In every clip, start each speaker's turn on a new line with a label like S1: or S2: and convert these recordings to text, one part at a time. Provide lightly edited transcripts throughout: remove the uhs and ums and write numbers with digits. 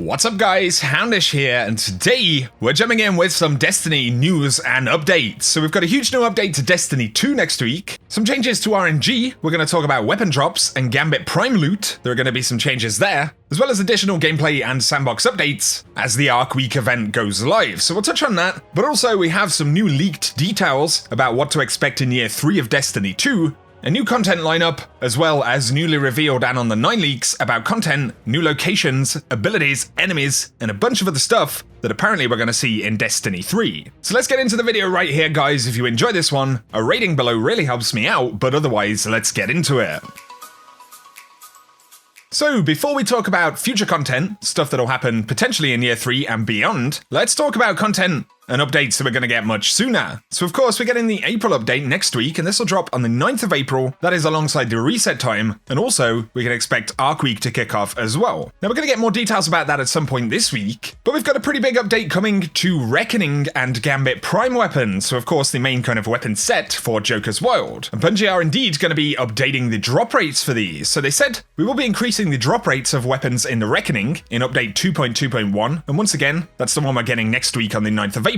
S1: What's up guys, Houndish here, and today we're jumping in with some Destiny news and updates. So we've got a huge new update to Destiny 2 next week, some changes to RNG, we're going to talk about weapon drops and Gambit Prime loot, there are going to be some changes there, as well as additional gameplay and sandbox updates as the Arc Week event goes live. So we'll touch on that, but also we have some new leaked details about what to expect in Year 3 of Destiny 2, a new content lineup, as well as newly revealed and on the 9 leaks about content, new locations, abilities, enemies, and a bunch of other stuff that apparently we're going to see in Destiny 3. So let's get into the video right here, guys. If you enjoy this one, a rating below really helps me out, but otherwise, let's get into it. So, before we talk about future content, stuff that'll happen potentially in Year 3 and beyond, let's talk about content and updates that we're going to get much sooner. So of course, we're getting the April update next week, and this will drop on the 9th of April. That is alongside the reset time, and also we can expect Arc Week to kick off as well. Now we're going to get more details about that at some point this week, but we've got a pretty big update coming to Reckoning and Gambit Prime weapons, so of course the main kind of weapon set for Joker's Wild. And Bungie are indeed going to be updating the drop rates for these. So they said, we will be increasing the drop rates of weapons in the Reckoning in update 2.2.1, and once again, that's the one we're getting next week on the 9th of April.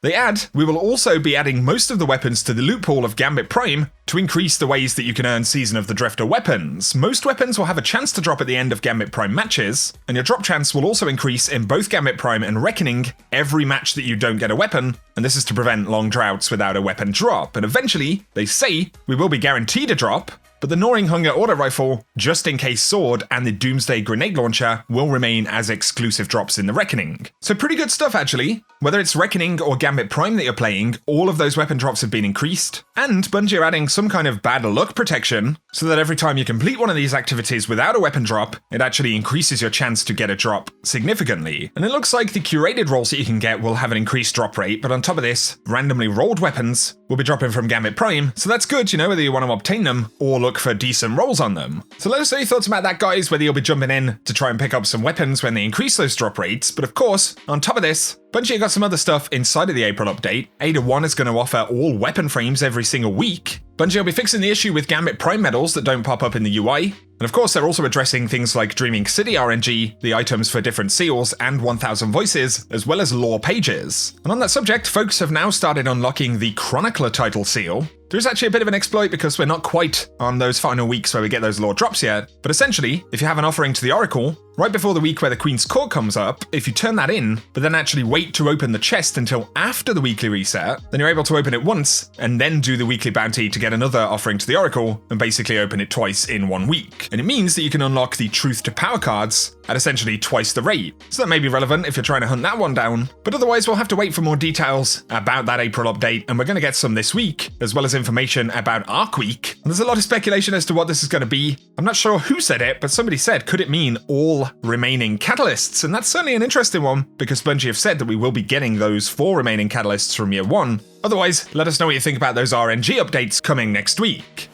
S1: They add, we will also be adding most of the weapons to the loot pool of Gambit Prime to increase the ways that you can earn Season of the Drifter weapons. Most weapons will have a chance to drop at the end of Gambit Prime matches, and your drop chance will also increase in both Gambit Prime and Reckoning every match that you don't get a weapon, and this is to prevent long droughts without a weapon drop. And eventually, they say, we will be guaranteed a drop, but the Gnawing Hunger Auto Rifle, Just In Case Sword, and the Doomsday Grenade Launcher will remain as exclusive drops in the Reckoning. So pretty good stuff actually. Whether it's Reckoning or Gambit Prime that you're playing, all of those weapon drops have been increased, and Bungie are adding some kind of bad luck protection, so that every time you complete one of these activities without a weapon drop, it actually increases your chance to get a drop significantly. And it looks like the curated rolls that you can get will have an increased drop rate, but on top of this, randomly rolled weapons will be dropping from Gambit Prime, so that's good, you know, whether you want to obtain them or look for decent rolls on them. So let us know your thoughts about that, guys, whether you'll be jumping in to try and pick up some weapons when they increase those drop rates. But of course, on top of this, Bungie got some other stuff inside of the April update. Ada 1 is going to offer all weapon frames every single week. Bungie will be fixing the issue with Gambit Prime medals that don't pop up in the UI. And of course, they're also addressing things like Dreaming City RNG, the items for different seals, and 1000 voices, as well as lore pages. And on that subject, folks have now started unlocking the Chronicler title seal. There is actually a bit of an exploit because we're not quite on those final weeks where we get those lore drops yet, but essentially, if you have an offering to the Oracle, right before the week where the Queen's Court comes up, if you turn that in, but then actually wait to open the chest until after the weekly reset, then you're able to open it once, and then do the weekly bounty to get another offering to the Oracle, and basically open it twice in 1 week. And it means that you can unlock the Truth to Power cards at essentially twice the rate. So that may be relevant if you're trying to hunt that one down, but otherwise we'll have to wait for more details about that April update, and we're going to get some this week, as well as information about Arc Week. And there's a lot of speculation as to what this is going to be. I'm not sure who said it, but somebody said, could it mean all remaining catalysts? And that's certainly an interesting one, because Bungie have said that we will be getting those 4 remaining catalysts from Year 1. Otherwise, let us know what you think about those RNG updates coming next week.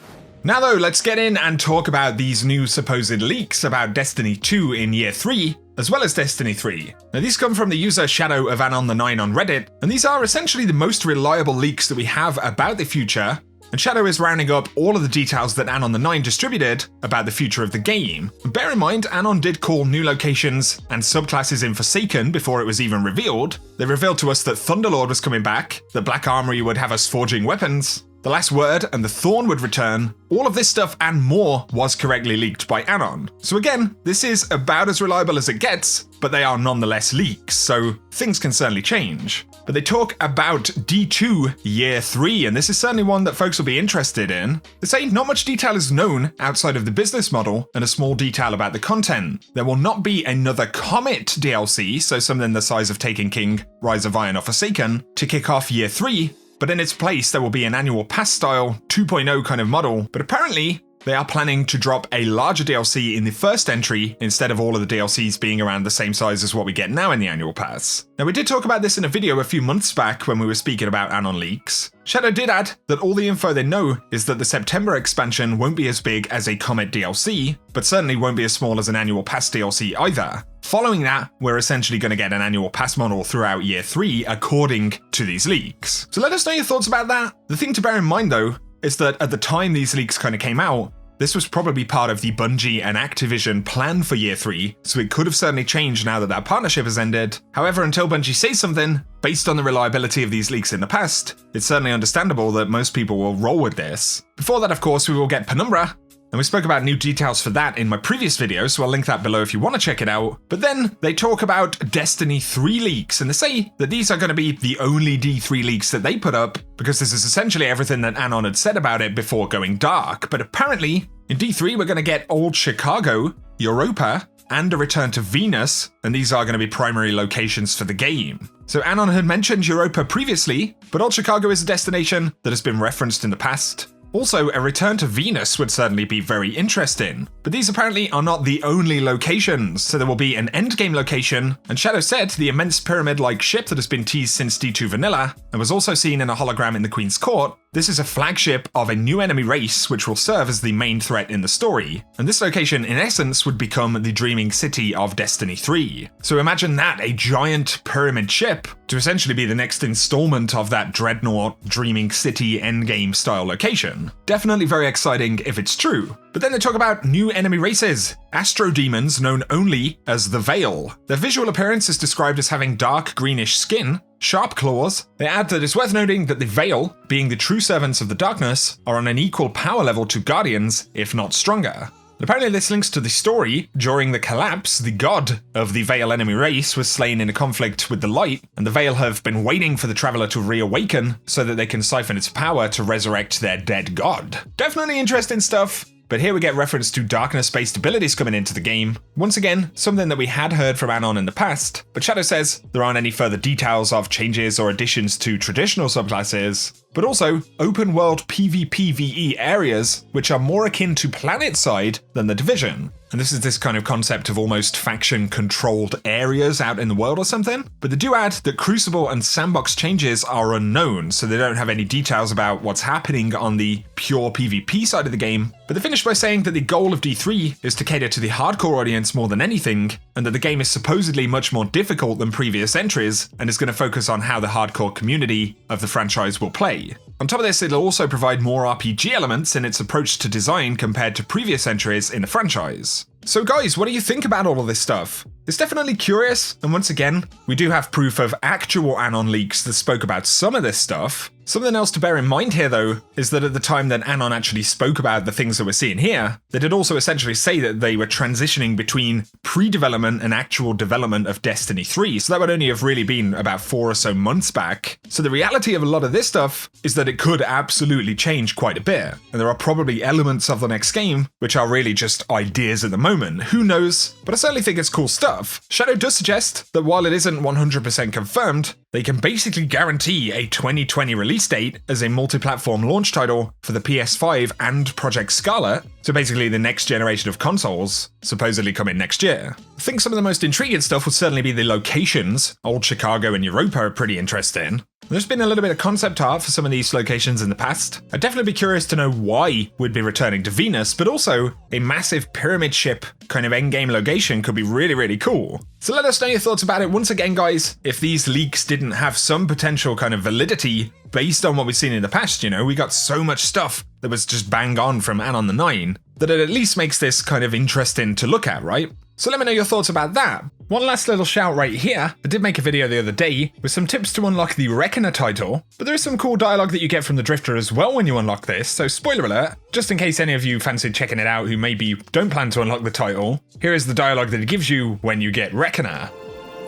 S1: Now though, let's get in and talk about these new supposed leaks about Destiny 2 in Year 3, as well as Destiny 3. Now these come from the user Shadow of Anon the 9 on Reddit, and these are essentially the most reliable leaks that we have about the future, and Shadow is rounding up all of the details that Anon the 9 distributed about the future of the game. And bear in mind, Anon did call new locations and subclasses in Forsaken before it was even revealed. They revealed to us that Thunderlord was coming back, that Black Armory would have us forging weapons, the Last Word and the Thorn would return. All of this stuff and more was correctly leaked by Anon. So again, this is about as reliable as it gets, but they are nonetheless leaks, so things can certainly change. But they talk about D2 Year 3, and this is certainly one that folks will be interested in. They say not much detail is known outside of the business model and a small detail about the content. There will not be another Comet DLC, so something the size of Taken King, Rise of Iron or Forsaken, to kick off Year 3, but in its place there will be an annual pass style 2.0 kind of model, but apparently they are planning to drop a larger DLC in the first entry instead of all of the DLCs being around the same size as what we get now in the annual pass. Now we did talk about this in a video a few months back when we were speaking about Anon leaks. Shadow did add that all the info they know is that the September expansion won't be as big as a Comet DLC, but certainly won't be as small as an annual pass DLC either. Following that, we're essentially going to get an annual pass model throughout Year 3 according to these leaks. So let us know your thoughts about that. The thing to bear in mind though is that at the time these leaks kind of came out, this was probably part of the Bungie and Activision plan for Year 3, so it could have certainly changed now that that partnership has ended. However, until Bungie says something, based on the reliability of these leaks in the past, it's certainly understandable that most people will roll with this. Before that, of course, we will get Penumbra, and we spoke about new details for that in my previous video, so I'll link that below if you want to check it out. But then they talk about Destiny 3 leaks, and they say that these are going to be the only D3 leaks that they put up, because this is essentially everything that Anon had said about it before going dark. But apparently, in D3 we're going to get Old Chicago, Europa, and a return to Venus, and these are going to be primary locations for the game. So Anon had mentioned Europa previously, but Old Chicago is a destination that has been referenced in the past. Also, a return to Venus would certainly be very interesting, but these apparently are not the only locations, so there will be an endgame location, and Shadow said the immense pyramid-like ship that has been teased since D2 Vanilla, and was also seen in a hologram in the Queen's Court, this is a flagship of a new enemy race which will serve as the main threat in the story, and this location in essence would become the dreaming city of Destiny 3. So imagine that, a giant pyramid ship, to essentially be the next installment of that Dreadnought Dreaming City endgame style location. Definitely very exciting if it's true. But then they talk about new enemy races, Astro Demons known only as the Veil. Their visual appearance is described as having dark greenish skin, sharp claws. They add that it's worth noting that the Veil, being the true servants of the darkness, are on an equal power level to Guardians, if not stronger. Apparently this links to the story. During the collapse, the god of the Veil enemy race was slain in a conflict with the light, and the Veil have been waiting for the Traveler to reawaken so that they can siphon its power to resurrect their dead god. Definitely interesting stuff. But here we get reference to darkness-based abilities coming into the game. Once again, something that we had heard from Anon in the past, but Shadow says there aren't any further details of changes or additions to traditional subclasses, but also open-world PvPvE areas, which are more akin to planet-side than the Division. And this is this kind of concept of almost faction-controlled areas out in the world or something. But they do add that Crucible and Sandbox changes are unknown, so they don't have any details about what's happening on the pure PvP side of the game. But they finish by saying that the goal of D3 is to cater to the hardcore audience more than anything, and that the game is supposedly much more difficult than previous entries, and is going to focus on how the hardcore community of the franchise will play. On top of this, it'll also provide more RPG elements in its approach to design compared to previous entries in the franchise. So guys, what do you think about all of this stuff? It's definitely curious, and once again, we do have proof of actual Anon leaks that spoke about some of this stuff. Something else to bear in mind here though, is that at the time that Anon actually spoke about the things that we're seeing here, they did also essentially say that they were transitioning between pre-development and actual development of Destiny 3, so that would only have really been about 4 or so months back. So the reality of a lot of this stuff is that it could absolutely change quite a bit, and there are probably elements of the next game which are really just ideas at the moment. Who knows? But I certainly think it's cool stuff. Shadow does suggest that while it isn't 100% confirmed, they can basically guarantee a 2020 release date as a multi-platform launch title for the PS5 and Project Scarlet, so basically the next generation of consoles, supposedly coming next year. I think some of the most intriguing stuff would certainly be the locations. Old Chicago and Europa are pretty interesting. There's been a little bit of concept art for some of these locations in the past. I'd definitely be curious to know why we'd be returning to Venus, but also a massive pyramid ship kind of endgame location could be really, really cool. So let us know your thoughts about it. Once again, guys, if these leaks didn't have some potential kind of validity based on what we've seen in the past, you know, we got so much stuff that was just bang on from Anon the 9, that it at least makes this kind of interesting to look at, right? So let me know your thoughts about that. One last little shout right here. I did make a video the other day with some tips to unlock the Reckoner title, but there is some cool dialogue that you get from the Drifter as well when you unlock this, so spoiler alert, just in case any of you fancied checking it out who maybe don't plan to unlock the title, here is the dialogue that it gives you when you get Reckoner.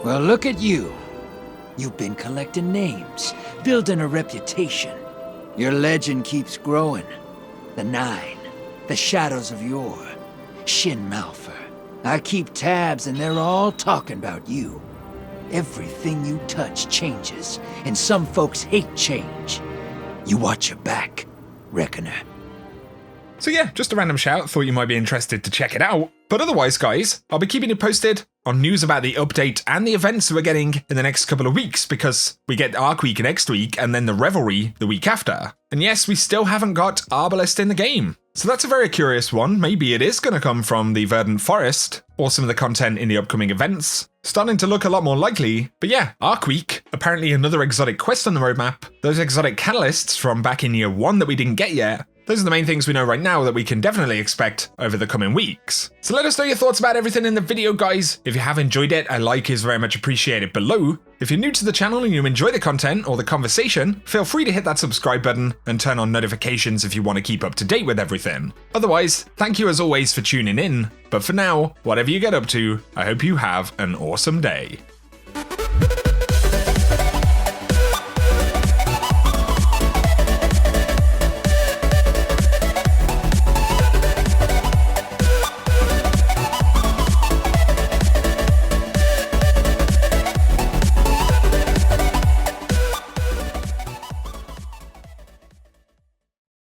S2: Well, look at you. You've been collecting names, building a reputation. Your legend keeps growing. The Nine, the Shadows of Yore, Shin Malphur. I keep tabs and they're all talking about you. Everything you touch changes, and some folks hate change. You watch your back, Reckoner.
S1: So yeah, just a random shout, thought you might be interested to check it out. But otherwise, guys, I'll be keeping you posted on news about the update and the events that we're getting in the next couple of weeks, because we get Arc Week next week and then the Revelry the week after. And yes, we still haven't got Arbalest in the game. So that's a very curious one. Maybe it is going to come from the Verdant Forest, or some of the content in the upcoming events. Starting to look a lot more likely. But yeah, Arc Week, apparently another exotic quest on the roadmap. Those exotic catalysts from back in year 1 that we didn't get yet. Those are the main things we know right now that we can definitely expect over the coming weeks. So let us know your thoughts about everything in the video, guys. If you have enjoyed it, a like is very much appreciated below. If you're new to the channel and you enjoy the content or the conversation, feel free to hit that subscribe button and turn on notifications if you want to keep up to date with everything. Otherwise, thank you as always for tuning in. But for now, whatever you get up to, I hope you have an awesome day.